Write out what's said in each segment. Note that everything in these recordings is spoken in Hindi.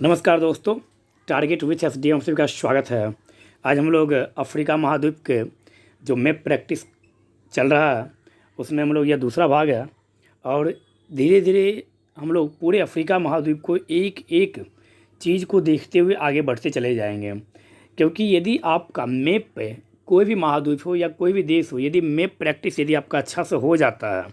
नमस्कार दोस्तों, टारगेट विथ एसडीएम सभी का स्वागत है। आज हम लोग अफ्रीका महाद्वीप के जो मैप प्रैक्टिस चल रहा है उसमें हम लोग यह दूसरा भाग है और धीरे धीरे हम लोग पूरे अफ्रीका महाद्वीप को एक एक चीज़ को देखते हुए आगे बढ़ते चले जाएंगे। क्योंकि यदि आपका मैप पे कोई भी महाद्वीप हो या कोई भी देश हो, यदि मैप प्रैक्टिस यदि आपका अच्छा से हो जाता है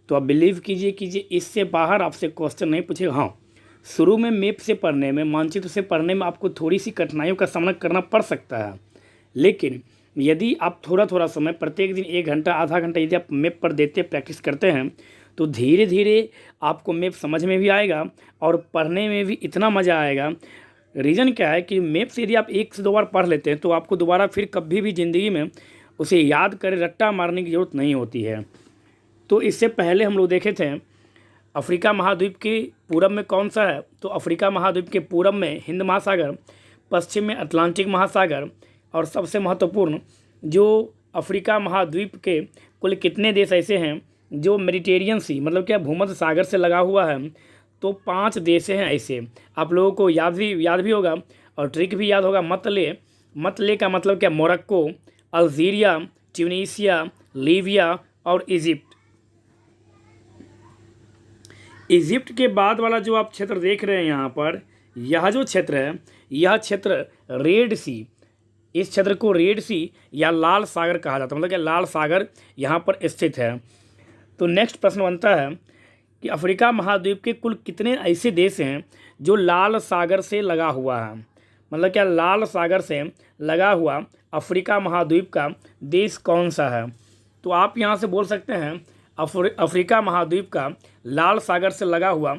तो आप बिलीव कीजिए इससे बाहर आपसे क्वेश्चन नहीं पूछेगा। हाँ, शुरू में मैप से पढ़ने में, मानचित्र से पढ़ने में आपको थोड़ी सी कठिनाइयों का सामना करना पड़ सकता है, लेकिन यदि आप थोड़ा थोड़ा समय प्रत्येक दिन 1 घंटा आधा घंटा यदि आप मैप पर देते प्रैक्टिस करते हैं तो धीरे धीरे आपको मैप समझ में भी आएगा और पढ़ने में भी इतना मज़ा आएगा। रीज़न क्या है कि मैप से यदि आप 1 से 2 बार पढ़ लेते हैं तो आपको दोबारा फिर कभी भी ज़िंदगी में उसे याद कर रट्टा मारने की ज़रूरत नहीं होती है। तो इससे पहले हम लोग देखे थे अफ्रीका महाद्वीप के पूरब में कौन सा है, तो अफ्रीका महाद्वीप के पूरब में हिंद महासागर, पश्चिम में अटलांटिक महासागर और सबसे महत्वपूर्ण जो अफ्रीका महाद्वीप के कुल कितने देश ऐसे हैं जो मेडिटेरियन सी मतलब क्या भूमध्य सागर से लगा हुआ है, तो 5 देश हैं ऐसे। आप लोगों को याद भी होगा और ट्रिक भी याद होगा। मत ले का मतलब क्या, मोरक्को, अल्जीरिया, ट्यूनीसिया, लीबिया और इजिप्ट। इजिप्ट के बाद वाला जो आप क्षेत्र देख रहे हैं यहाँ पर, यह जो क्षेत्र है यह क्षेत्र रेड सी, इस क्षेत्र को रेड सी या लाल सागर कहा जाता है, मतलब कि लाल सागर यहाँ पर स्थित है। तो नेक्स्ट प्रश्न बनता है कि अफ्रीका महाद्वीप के कुल कितने ऐसे देश हैं जो लाल सागर से लगा हुआ है, मतलब क्या लाल सागर से लगा हुआ अफ्रीका महाद्वीप का देश कौन सा है। तो आप यहाँ से बोल सकते हैं अफ्रीका महाद्वीप का लाल सागर से लगा हुआ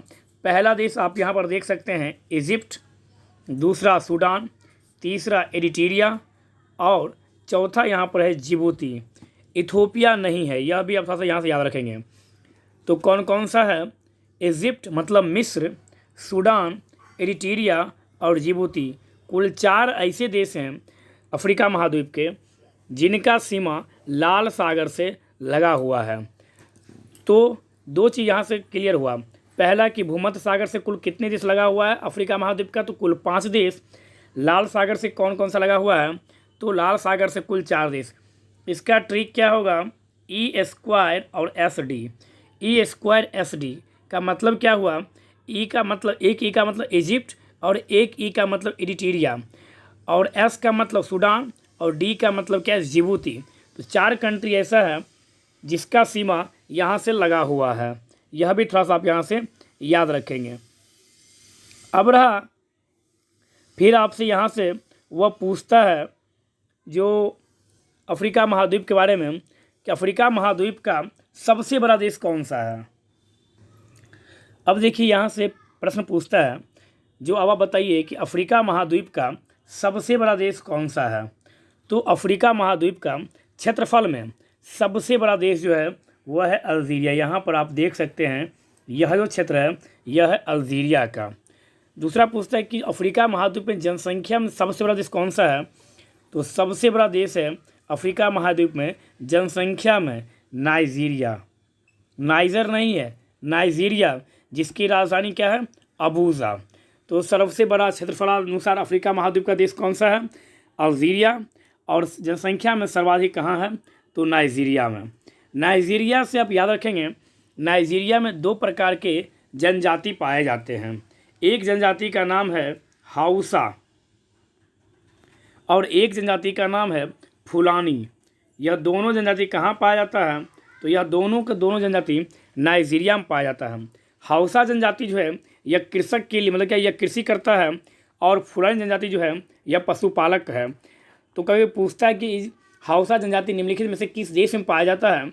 पहला देश आप यहाँ पर देख सकते हैं इजिप्ट, दूसरा सूडान, तीसरा एरिट्रिया और चौथा यहाँ पर है जिबूती। इथोपिया नहीं है, यह भी आप थोड़ा सा यहाँ से याद रखेंगे। तो कौन कौन सा है, इजिप्ट मतलब मिस्र, सूडान, एरिट्रिया और जिबूती। कुल 4 ऐसे देश हैं अफ्रीका महाद्वीप के जिनका सीमा लाल सागर से लगा हुआ है। तो 2 चीज़ यहाँ से क्लियर हुआ। पहला कि भूमध्य सागर से कुल कितने देश लगा हुआ है अफ्रीका महाद्वीप का, तो कुल 5 देश। लाल सागर से कौन कौन सा लगा हुआ है, तो लाल सागर से कुल 4 देश। इसका ट्रिक क्या होगा, E² और SD। E² SD का मतलब क्या हुआ, एक ई का मतलब इजिप्ट और एक ई का मतलब एरिट्रिया और S का मतलब सूडान और D का मतलब क्या है, जिबूती। तो 4 कंट्री ऐसा है जिसका सीमा यहाँ से लगा हुआ है, यह भी थोड़ा सा आप यहाँ से याद रखेंगे। अब रहा फिर आपसे यहाँ से वह पूछता है जो अफ्रीका महाद्वीप के बारे में कि अफ्रीका महाद्वीप का सबसे बड़ा देश कौन सा है। अब देखिए यहाँ से प्रश्न पूछता है जो अब आप बताइए कि अफ्रीका महाद्वीप का सबसे बड़ा देश कौन सा है। तो अफ्रीका महाद्वीप का क्षेत्रफल में सबसे बड़ा देश जो है वह है अल्जीरिया। यहाँ पर आप देख सकते हैं यह जो क्षेत्र है यह है अल्जीरिया का। दूसरा पूछता है कि अफ्रीका महाद्वीप में जनसंख्या में सबसे बड़ा देश कौन सा है, तो सबसे बड़ा देश है अफ्रीका महाद्वीप में जनसंख्या में नाइजीरिया। नाइजर नहीं है, नाइजीरिया, जिसकी राजधानी क्या है, अबूजा। तो सबसे बड़ा क्षेत्रफलानुसार अफ्रीका महाद्वीप का देश कौन सा है, अल्जीरिया। और जनसंख्या में सर्वाधिक कहाँ है, तो नाइजीरिया में। नाइजीरिया से आप याद रखेंगे, नाइजीरिया में 2 प्रकार के जनजाति पाए जाते हैं। एक जनजाति का नाम है हाउसा और एक जनजाति का नाम है फुलानी। यह दोनों जनजाति कहाँ पाया जाता है, तो यह दोनों के दोनों जनजाति नाइजीरिया में पाया जाता है। हाउसा जनजाति जो है यह कृषक के लिए, मतलब क्या यह कृषि करता है, और फुलानी जनजाति जो है यह पशुपालक है। तो कभी पूछता है कि हाउसा जनजाति निम्नलिखित में से किस देश में पाया जाता है,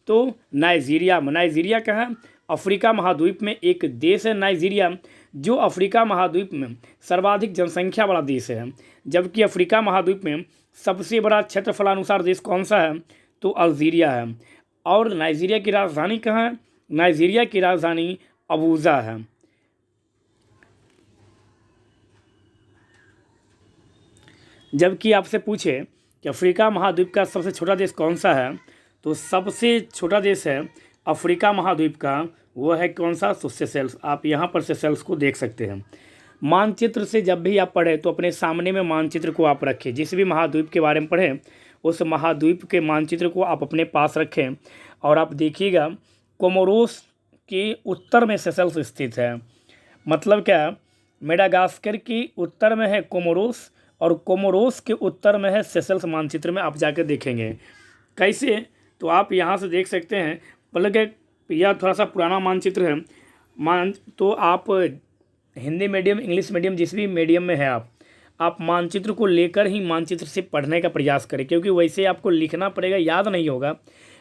तो नाइजीरिया में। नाइजीरिया का है अफ्रीका महाद्वीप में एक देश है नाइजीरिया, जो अफ्रीका महाद्वीप में सर्वाधिक जनसंख्या वाला देश है। जबकि अफ्रीका महाद्वीप में सबसे बड़ा क्षेत्रफलानुसार देश कौन सा है, तो अल्जीरिया है। और नाइजीरिया की राजधानी कहाँ है, नाइजीरिया की राजधानी अबूजा है। जबकि आपसे पूछे कि अफ्रीका महाद्वीप का सबसे छोटा देश कौन सा है, तो सबसे छोटा देश है अफ्रीका महाद्वीप का, वो है कौन सा, तो सेशेल्स। आप यहाँ पर सेशेल्स को देख सकते हैं। मानचित्र से जब भी आप पढ़ें तो अपने सामने में मानचित्र को आप रखें। जिस भी महाद्वीप के बारे में पढ़ें उस महाद्वीप के मानचित्र को आप अपने पास रखें। और आप देखिएगा कोमोरोस के उत्तर में सेशल्स स्थित है। मतलब क्या, मेडागास्कर के उत्तर में है कोमोरोस और कोमोरोस के उत्तर में है सेशल्स। मानचित्र में आप जाकर देखेंगे कैसे, तो आप यहाँ से देख सकते हैं। मतलब यह थोड़ा सा पुराना मानचित्र है। तो आप हिंदी मीडियम, इंग्लिश मीडियम, जिस भी मीडियम में है आप मानचित्र को लेकर ही मानचित्र से पढ़ने का प्रयास करें, क्योंकि वैसे आपको लिखना पड़ेगा, याद नहीं होगा।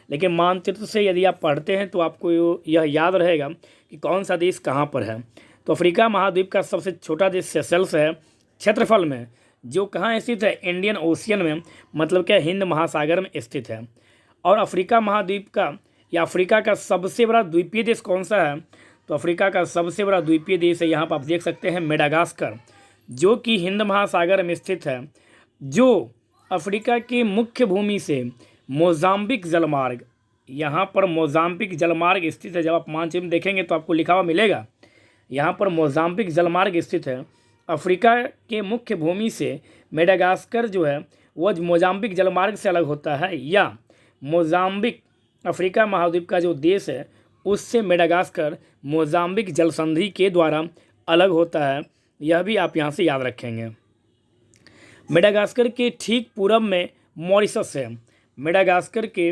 लेकिन मानचित्र से यदि आप पढ़ते हैं तो आपको यह याद रहेगा कि कौन सा देश कहाँ पर है। तो अफ्रीका महाद्वीप का सबसे छोटा देश सेशल्स है क्षेत्रफल में, जो कहाँ स्थित है, इंडियन ओशियन में, मतलब क्या हिंद महासागर में स्थित है। और अफ्रीका महाद्वीप का या अफ्रीका का सबसे बड़ा द्वीपीय देश कौन सा है, तो अफ्रीका का सबसे बड़ा द्वीपीय देश है, यहाँ पर आप देख सकते हैं, मेडागास्कर, जो कि हिंद महासागर में स्थित है, जो अफ्रीका की मुख्य भूमि से मोजाम्बिक जलमार्ग, यहाँ पर मोजाम्बिक जलमार्ग स्थित है। जब आप मानचित्र में देखेंगे तो आपको लिखा हुआ मिलेगा, यहाँ पर मोजाम्बिक जलमार्ग स्थित है। अफ्रीका के मुख्य भूमि से मेडागास्कर जो है वह मोजाम्बिक जलमार्ग से अलग होता है, या मोजाम्बिक अफ्रीका महाद्वीप का जो देश है उससे मेडागास्कर मोजाम्बिक जलसंधि के द्वारा अलग होता है। यह भी आप यहाँ से याद रखेंगे। मेडागास्कर के ठीक पूरब में मॉरिशस है। मेडागास्कर के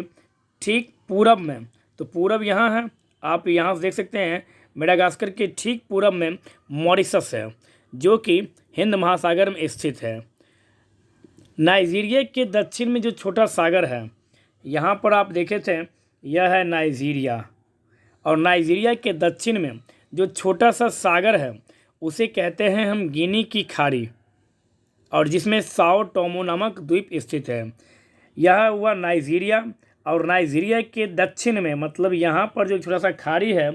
ठीक पूरब में, तो पूरब यहाँ है, आप यहाँ से देख सकते हैं, मेडागास्कर के ठीक पूरब में मॉरिशस है, जो कि हिंद महासागर में स्थित है। नाइजीरिया के दक्षिण में जो छोटा सागर है, यहाँ पर आप देखे थे, यह है नाइजीरिया। और नाइजीरिया के दक्षिण में जो छोटा सा सागर है उसे कहते हैं हम गिनी की खाड़ी, और जिसमें साओ टोमो नामक द्वीप स्थित है। यह हुआ नाइजीरिया। और नाइजीरिया के दक्षिण में, मतलब यहाँ पर जो छोटा सा खाड़ी है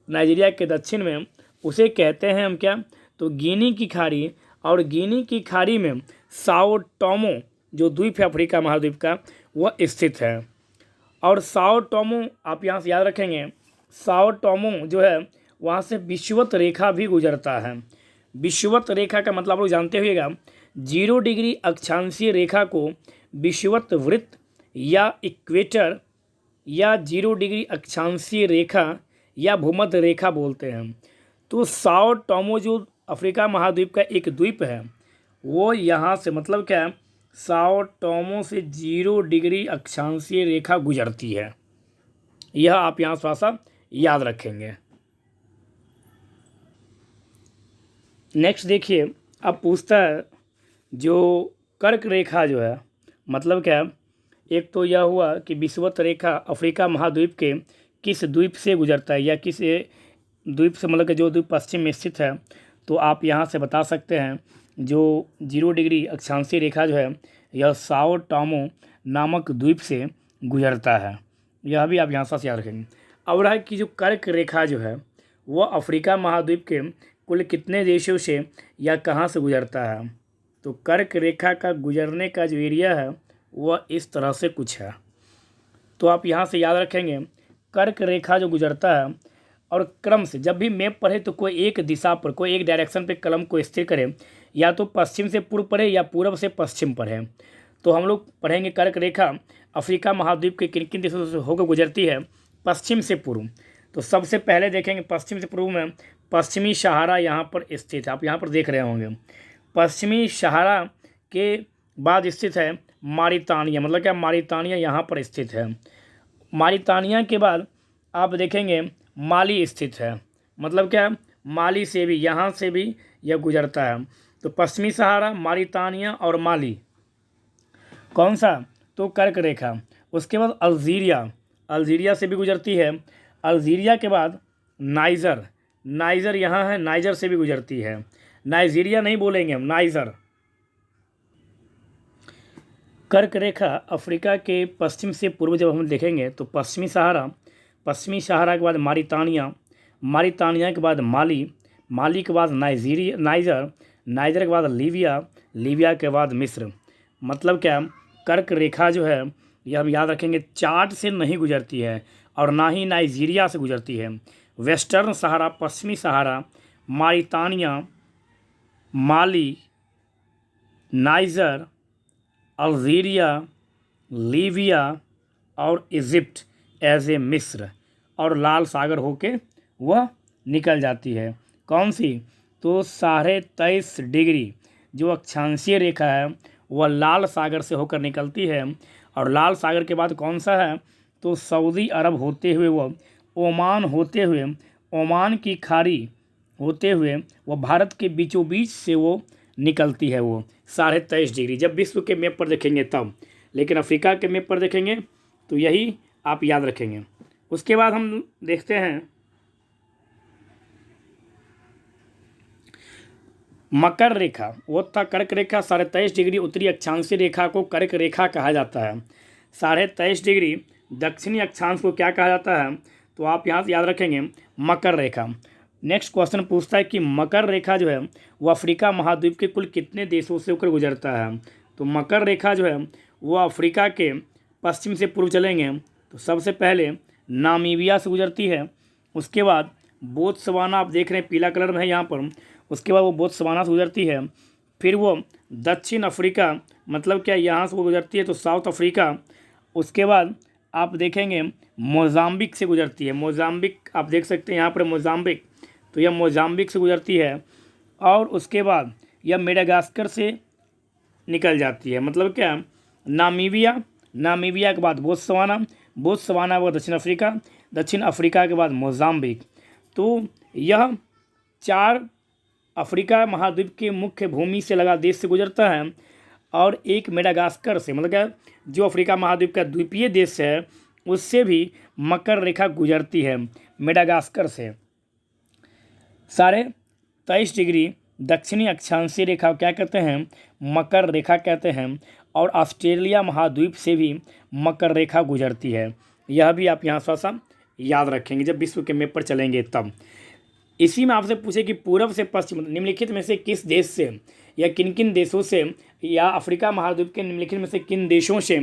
नाइजीरिया के दक्षिण में, उसे कहते हैं हम क्या, तो गिनी की खाड़ी। और गिनी की खाड़ी में साओ टोमो जो द्वीप है अफ्रीका महाद्वीप का, वह स्थित है। और साओ टोमो आप यहाँ से याद रखेंगे, साओ टोमो जो है वहाँ से विषुवत रेखा भी गुजरता है। विषुवत रेखा का मतलब आप लोग जानते होइएगा, 0 डिग्री अक्षांशीय रेखा को विषुवत वृत्त या इक्वेटर या 0 डिग्री अक्षांशीय रेखा या भूमध्य रेखा बोलते हैं। तो साओ टोमो जो अफ्रीका महाद्वीप का एक द्वीप है, वो यहाँ से, मतलब क्या है, साओ टोमो से 0 डिग्री अक्षांशीय रेखा गुजरती है। यह आप यहाँ थोड़ा सा याद रखेंगे। नेक्स्ट देखिए, अब पूछता है जो कर्क रेखा जो है, मतलब क्या है, एक तो यह हुआ कि विषुवत रेखा अफ्रीका महाद्वीप के किस द्वीप से गुजरता है, या किस द्वीप से, मतलब कि जो द्वीप पश्चिम में स्थित है। तो आप यहाँ से बता सकते हैं जो 0 डिग्री अक्षांशीय रेखा जो है यह साओ टोमो नामक द्वीप से गुजरता है। यह भी आप यहाँ से याद रखेंगे। अब रहा कि जो कर्क रेखा जो है वह अफ्रीका महाद्वीप के कुल कितने देशों से या कहाँ से गुजरता है। तो कर्क रेखा का गुजरने का जो एरिया है वह इस तरह से कुछ है। तो आप यहाँ से याद रखेंगे, कर्क रेखा जो गुजरता है, और क्रम से जब भी मैप पढ़े तो कोई एक दिशा पर, कोई एक डायरेक्शन पे कलम को स्थिर करें, या तो पश्चिम से पूर्व पढ़े या पूर्व से पश्चिम पढ़े। तो हम लोग पढ़ेंगे कर्क रेखा अफ्रीका महाद्वीप के किन किन देशों से होकर गुजरती है पश्चिम से पूर्व। तो सबसे पहले देखेंगे पश्चिम से पूर्व में पश्चिमी सहारा यहाँ पर स्थित है, आप यहाँ पर देख रहे होंगे। पश्चिमी सहारा के बाद स्थित है मारितानिया, मतलब क्या, मारितानिया यहाँ पर स्थित है। मारितानिया के बाद आप देखेंगे माली स्थित है, मतलब क्या, माली से भी, यहाँ से भी यह गुजरता है। तो पश्चिमी सहारा, मारितानिया और माली, कौन सा, तो कर्क रेखा। उसके बाद अल्जीरिया, अल्जीरिया से भी गुजरती है। अल्जीरिया के बाद नाइजर, नाइजर यहाँ है, नाइजर से भी गुजरती है। नाइजीरिया नहीं बोलेंगे हम, नाइजर। कर्क रेखा अफ्रीका के पश्चिम से पूर्व जब हम देखेंगे तो पश्चिमी सहारा, पश्चिमी सहारा के बाद मारितानिया, मारितानिया के बाद माली, माली के बाद नाइजीरिया, नाइजर, नाइजर के बाद लीबिया, लीबिया के बाद मिस्र। मतलब क्या, कर्क रेखा जो है यह हम याद रखेंगे चार्ट से नहीं गुजरती है और ना ही नाइजीरिया से गुजरती है। वेस्टर्न सहारा, पश्चिमी सहारा, मारितानिया, माली, नाइजर, अल्जीरिया, लीबिया और इजिप्ट एज ए मिस्र, और लाल सागर होके वह निकल जाती है। कौन सी? तो 23.5 डिग्री जो अक्षांशीय रेखा है वह लाल सागर से होकर निकलती है, और लाल सागर के बाद कौन सा है? तो सऊदी अरब होते हुए वह ओमान होते हुए, ओमान की खाड़ी होते हुए वो भारत के बीचों बीच से वो निकलती है, वो 23.5 डिग्री जब विश्व के मैप पर देखेंगे तब। लेकिन अफ्रीका के मैप पर देखेंगे तो यही आप याद रखेंगे। उसके बाद हम देखते हैं मकर रेखा, वो था कर्क रेखा। 23.5 डिग्री उत्तरी अक्षांशीय रेखा को कर्क रेखा कहा जाता है। 23.5 डिग्री दक्षिणी अक्षांश को क्या कहा जाता है? तो आप यहाँ से याद रखेंगे मकर रेखा। नेक्स्ट क्वेश्चन पूछता है कि मकर रेखा जो है वो अफ्रीका महाद्वीप के कुल कितने देशों से होकर गुजरता है? तो मकर रेखा जो है वो अफ्रीका के पश्चिम से पूर्व चलेंगे तो सबसे पहले नामीबिया से गुजरती है, उसके बाद बोत्सवाना, आप देख रहे हैं पीला कलर में है यहाँ पर, उसके बाद वो बोत्सवाना से गुजरती है, फिर वो दक्षिण अफ्रीका, मतलब क्या यहाँ से वो गुजरती है तो साउथ अफ्रीका, उसके बाद आप देखेंगे मोज़ाम्बिक से गुजरती है। मोज़ाम्बिक आप देख सकते हैं यहाँ पर मोज़ाम्बिक, तो यह मोज़ाम्बिक से गुजरती है, और उसके बाद यह मेडागास्कर से निकल जाती है, मतलब क्या नामीबिया, नामीबिया के बाद बोत्सवाना, बोत्सवाना के बाद दक्षिण अफ्रीका, दक्षिण अफ्रीका के बाद मोज़ाम्बिक। तो यह 4 अफ्रीका महाद्वीप के मुख्य भूमि से लगा देश से गुजरता है, और एक मेडागास्कर से, मतलब क्या जो अफ्रीका महाद्वीप का द्वीपीय देश है उससे भी मकर रेखा गुजरती है, मेडागास्कर से। 23.5 डिग्री दक्षिणी अक्षांशीय रेखा क्या कहते हैं? मकर रेखा कहते हैं, और ऑस्ट्रेलिया महाद्वीप से भी मकर रेखा गुजरती है। यह भी आप यहाँ थोड़ा सा याद रखेंगे जब विश्व के मैप पर चलेंगे तब। इसी में आपसे पूछे कि पूर्व से पश्चिम निम्नलिखित में से किस देश से या किन किन देशों से, या अफ्रीका महाद्वीप के निम्नलिखित में से किन देशों से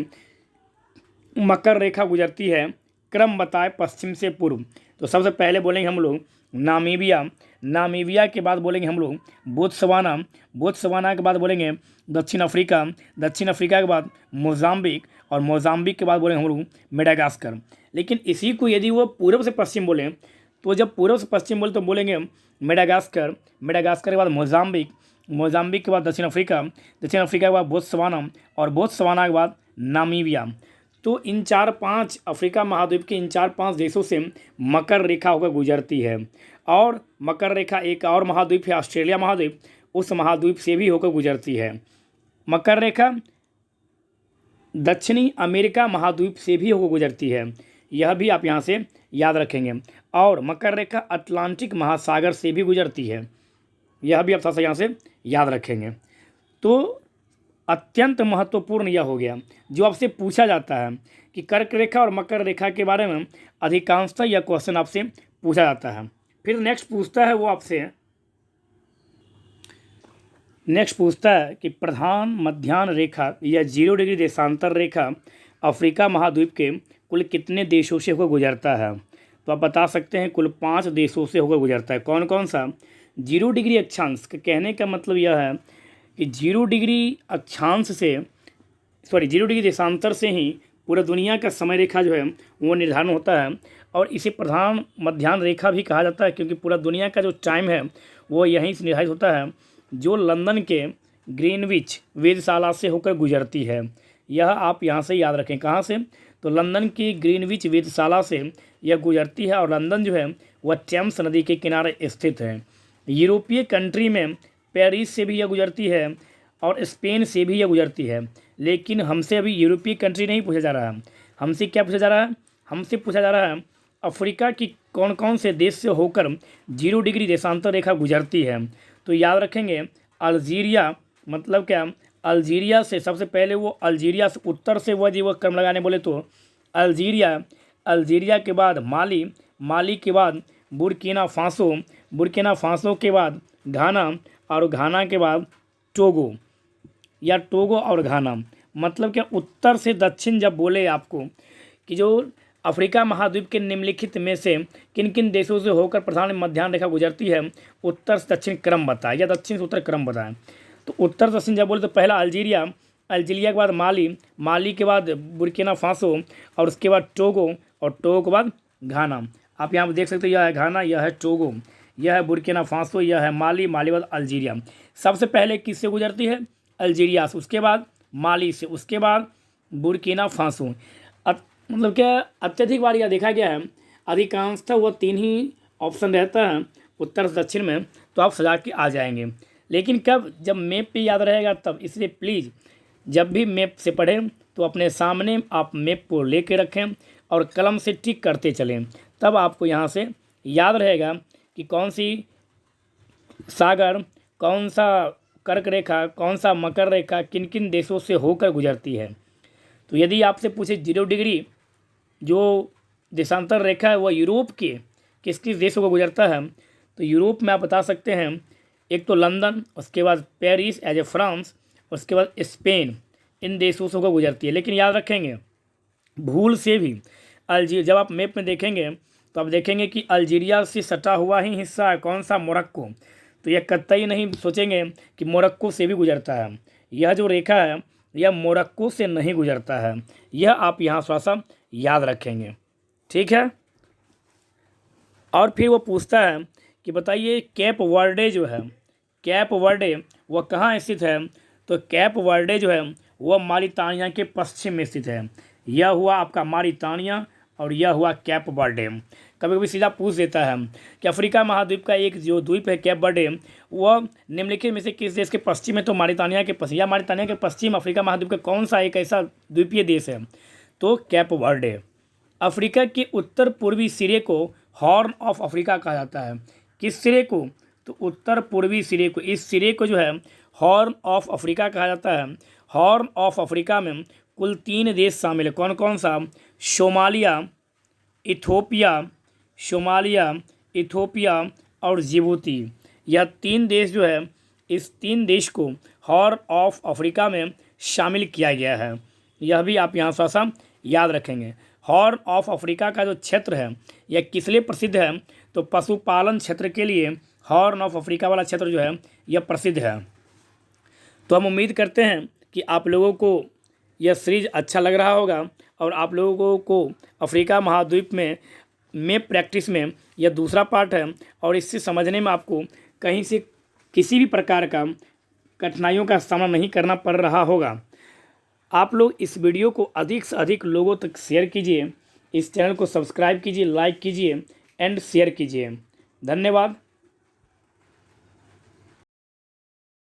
मकर रेखा गुजरती है? क्रम बताए पश्चिम से पूर्व। तो सबसे पहले बोलेंगे हम लोग नामीबिया, नामीबिया के बाद बोलेंगे हम लोग बोत्सवाना, बोत्सवाना के बाद बोलेंगे दक्षिण अफ्रीका, दक्षिण अफ्रीका के बाद मोज़ाम्बिक, और मोज़ाम्बिक के बाद बोलेंगे हम लोग मेडागास्कर। लेकिन इसी को यदि वो पूर्व से पश्चिम बोलें तो जब पूर्व से पश्चिम बोले तो बोलेंगे मेडागास्कर, मेडागास्कर के बाद मोज़ाम्बिक, मोज़ाम्बिक के बाद दक्षिण अफ्रीका, दक्षिण अफ्रीका के बाद बोत्सवाना, और बोत्सवाना के बाद नामीबिया। तो इन 4-5 अफ्रीका महाद्वीप के इन 4-5 देशों से मकर रेखा होकर गुजरती है। और मकर रेखा एक और महाद्वीप है ऑस्ट्रेलिया महाद्वीप, उस महाद्वीप से भी होकर गुजरती है। मकर रेखा दक्षिणी अमेरिका महाद्वीप से भी होकर गुजरती है, यह भी आप यहाँ से याद रखेंगे। और मकर रेखा अटलांटिक महासागर से भी गुजरती है, यह भी आप थोड़ा सा यहाँ से याद रखेंगे। तो अत्यंत महत्वपूर्ण यह हो गया जो आपसे पूछा जाता है कि कर्क रेखा और मकर रेखा के बारे में अधिकांशतः यह क्वेश्चन आपसे पूछा जाता है। फिर नेक्स्ट पूछता है वो आपसे, नेक्स्ट पूछता है कि प्रधान मध्याह्न रेखा या 0 डिग्री देशांतर रेखा अफ्रीका महाद्वीप के कुल कितने देशों से होकर गुजरता है? तो आप बता सकते हैं कुल 5 देशों से होकर गुजरता है। कौन कौन सा? 0 डिग्री अक्षांश, कहने का मतलब यह है कि 0 डिग्री अक्षांश से, 0 डिग्री देशांतर से ही पूरा दुनिया का समय रेखा जो है वो निर्धारण होता है, और इसे प्रधान मध्याह्न रेखा भी कहा जाता है क्योंकि पूरा दुनिया का जो टाइम है वो यहीं से निर्धारित होता है, जो लंदन के ग्रीनविच वेधशाला से होकर गुजरती है। यह आप यहाँ से याद रखें, कहाँ से? तो लंदन की ग्रीनविच वेधशाला से यह गुजरती है, और लंदन जो है वह टेम्स नदी के किनारे स्थित है। यूरोपीय कंट्री में पेरिस से भी यह गुजरती है, और स्पेन से भी यह गुजरती है। लेकिन हमसे अभी यूरोपीय कंट्री नहीं पूछा जा रहा है, हमसे क्या पूछा जा रहा है? हमसे पूछा जा रहा है अफ्रीका की कौन कौन से देश से होकर 0 डिग्री देशांतर रेखा गुजरती है। तो याद रखेंगे अल्जीरिया, मतलब क्या अल्जीरिया से सबसे पहले वो अल्जीरिया से उत्तर से वह क्रम लगाने बोले तो अल्जीरिया, अल्जीरिया के बाद माली, माली के बाद बुर्किना फासो, बुर्किना फासो के बाद घाना, और घाना के बाद टोगो, या टोगो और घाना। मतलब क्या उत्तर से दक्षिण जब बोले आपको कि जो अफ्रीका महाद्वीप के निम्नलिखित में से किन किन देशों से होकर प्रधान मध्याह्न रेखा गुजरती है? उत्तर से दक्षिण क्रम बताएं या दक्षिण से उत्तर क्रम बताएं। तो उत्तर से दक्षिण जब बोले तो पहला अल्जीरिया, अल्जीरिया के बाद माली, माली के बाद बुर्किना फासो, और उसके बाद टोगो, और टोगो के बाद घाना। आप यहाँ पर देख सकते हो, यह है घाना, यह है टोगो, यह है बुर्किना फासो, यह है माली, माली के बाद अल्जीरिया। सबसे पहले किससे गुजरती है? अल्जीरिया से, उसके बाद माली से, उसके बाद बुर्किना फासो। मतलब क्या अत्यधिक बार यह देखा गया है, अधिकांशतः वो 3 ही ऑप्शन रहता है उत्तर से दक्षिण में, तो आप सजा के आ जाएंगे। लेकिन कब? जब मैप पे याद रहेगा तब। इसलिए प्लीज़ जब भी मैप से पढ़ें तो अपने सामने आप मैप को लेके रखें और कलम से टिक करते चलें, तब आपको यहाँ से याद रहेगा कि कौन सी सागर, कौन सा कर्क रेखा, कौन सा मकर रेखा किन किन देशों से होकर गुजरती है। तो यदि आपसे पूछे 0 डिग्री जो देशांतर रेखा है वह यूरोप के किस किस देशों को गुजरता है, तो यूरोप में आप बता सकते हैं एक तो लंदन, उसके बाद पेरिस एज ए फ्रांस, उसके बाद स्पेन, इन देशों से होकर गुजरती है। लेकिन याद रखेंगे भूल से भी जब आप मैप में देखेंगे तो आप देखेंगे कि अल्जीरिया से सटा हुआ ही हिस्सा है कौन सा? मोरक्को। तो यह कतई नहीं सोचेंगे कि मोरक्को से भी गुजरता है। यह जो रेखा है यह मोरक्को से नहीं गुजरता है, यह आप यहाँ थोड़ा सा याद रखेंगे, ठीक है। और फिर वो पूछता है कि बताइए कैप वर्डे जो है, कैप वर्डे वह कहाँ स्थित है? तो कैप वर्डे जो है वह मारितानिया के पश्चिम में स्थित है। यह हुआ आपका मारितानिया और यह हुआ कैप वर्डे। कभी कभी सीधा पूछ देता है कि अफ्रीका महाद्वीप का एक जो द्वीप है कैप वर्डे वह निम्नलिखित में से किस देश के पश्चिम है? तो मारितानिया के पश्चिम, या मारितानिया के पश्चिम अफ्रीका महाद्वीप का कौन सा एक ऐसा द्वीपीय देश है? तो कैप वर्डे। अफ्रीका के उत्तर पूर्वी सिरे को हॉर्न ऑफ अफ्रीका कहा जाता है। किस सिरे को? तो उत्तर पूर्वी सिरे को। इस सिरे को जो है हॉर्न ऑफ अफ्रीका कहा जाता है। हॉर्न ऑफ अफ्रीका में कुल 3 देश शामिल है। कौन कौन सा? सोमालिया, इथोपिया और जिबूती। यह 3 देश जो है, इस 3 देश को हॉर्न ऑफ अफ्रीका में शामिल किया गया है। यह भी आप यहाँ थोड़ा सा याद रखेंगे। हॉर्न ऑफ अफ्रीका का जो क्षेत्र है यह किस लिए प्रसिद्ध है? तो पशुपालन क्षेत्र के लिए हॉर्न ऑफ अफ्रीका वाला क्षेत्र जो है यह प्रसिद्ध है। तो हम उम्मीद करते हैं कि आप लोगों को यह सीरीज अच्छा लग रहा होगा और आप लोगों को अफ्रीका महाद्वीप में मैप प्रैक्टिस में यह दूसरा पार्ट है और इससे समझने में आपको कहीं से किसी भी प्रकार का कठिनाइयों का सामना नहीं करना पड़ रहा होगा। आप लोग इस वीडियो को अधिक से अधिक लोगों तक शेयर कीजिए, इस चैनल को सब्सक्राइब कीजिए, लाइक कीजिए एंड शेयर कीजिए। धन्यवाद।